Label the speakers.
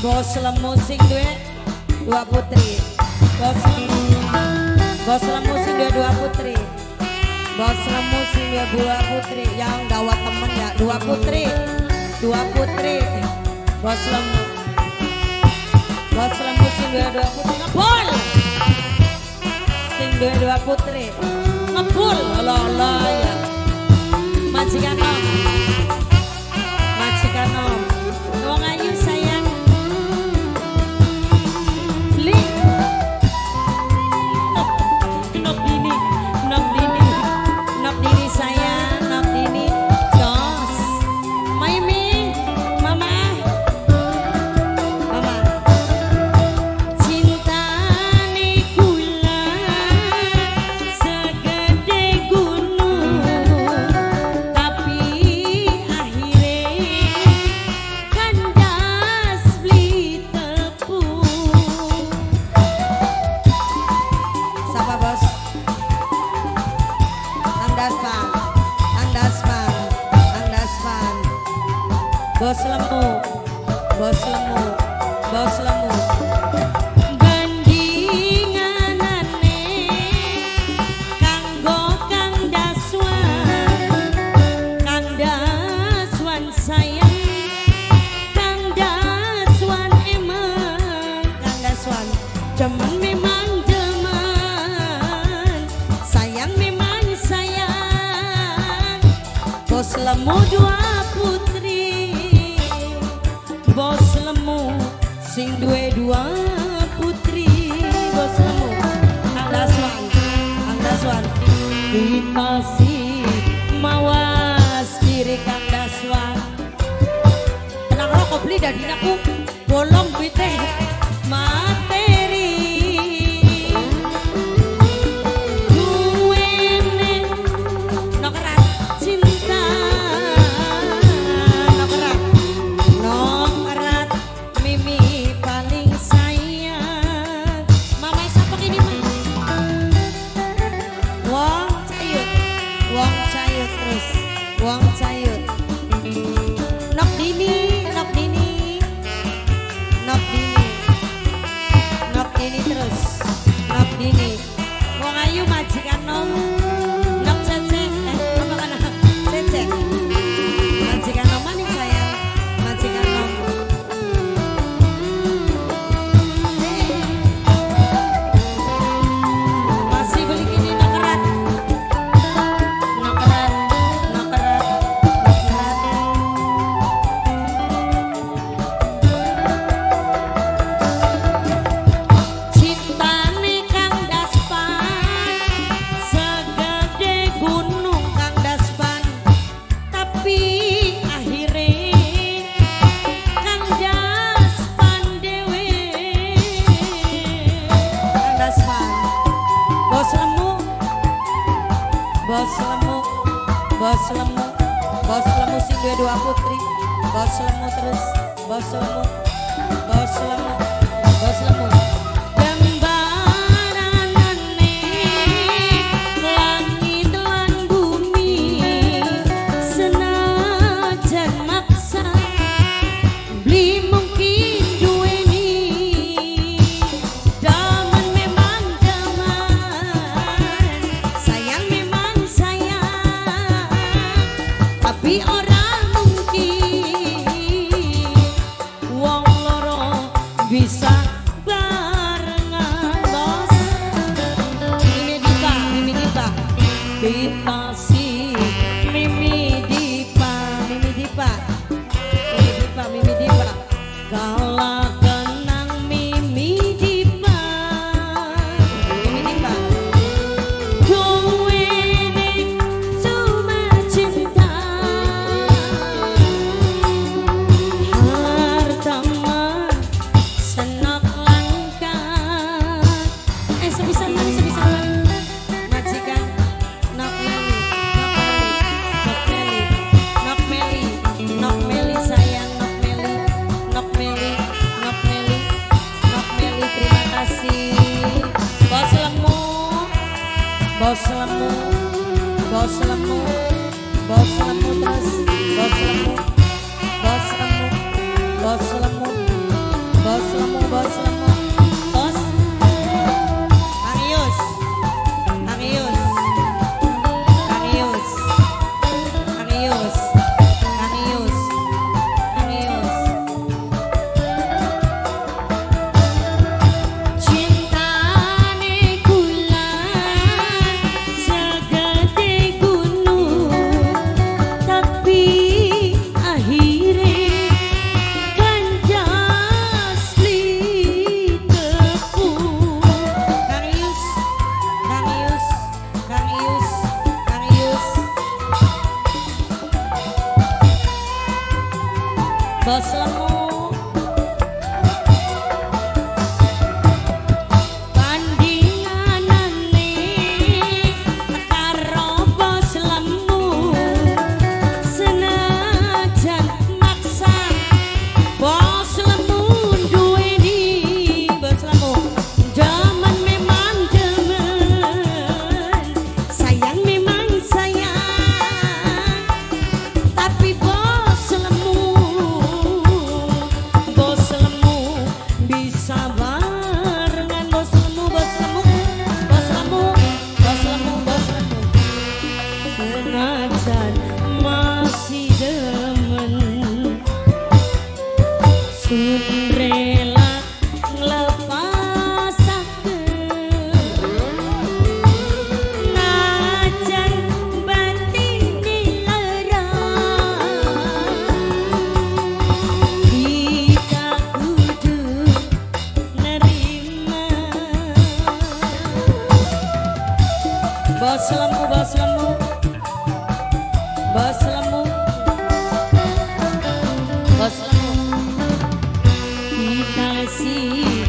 Speaker 1: Bos lemu sing duwe dua putri. Bos lemu sing duwe dua putri. Bos lemu sing duwe dua putri. Yang gawat temen ya, dua putri. Dua putri. Bos lemu. Bos lemu sing duwe dua putri ngebul. Sing duwe dua putri ngebul. Allah ya. Majikan om. Majikan om. Wong ayu sayang. Li. Nok dini sayang, nok dini. Jos. Maimi, mama. Mama. Cinta ni kula segede gunung, tapi akhirnya kandas beli tepung. Siapa bos? Andasman, Andasman, Andasman. Bos lemu, bos lemu, bos lemu. Bandinganane kanggo Kang Daswan sayang, Kang Daswan emang, Kang Daswan demen memang demen, sayang memang sayang. Bos lemu dua putri, bos lemu sing duwe dua putri. Bos lemu Kang Daswan, Kang Daswan. Daswan dikasih mawas diri Kang Daswan tenang rokok beli dari aku bolong bete materi duwene nokerat cinta nokerat mimi paling sayang mama siapa ini mah wong cayut terus wong cayut nok dini nok dini nok dini nok dini terus nok dini wong ayu majikan nom nok cece apa kan cece majikan nom maning sayang majikan nom masih beli gini nokerat bos lemu sing duwe dua putri bos lemu terus bos lemu bos lemu bos lemu gambaranane langit lan bumi senajan maksa beli mungkin duweni daman memang daman sayang memang sayang tapi orang mungkin wong loro bisa barengan bos Mimi Dipa dikasih Mimi Dipa kalah kenang Mimi Dipa duwene cuma cinta hartaman senok langka sebisa majikan nok meli sayang nok meli terima kasih bos lemu terus bos lemu bos lemu, bos lemu, bos lemu, bos lemu. Kita sih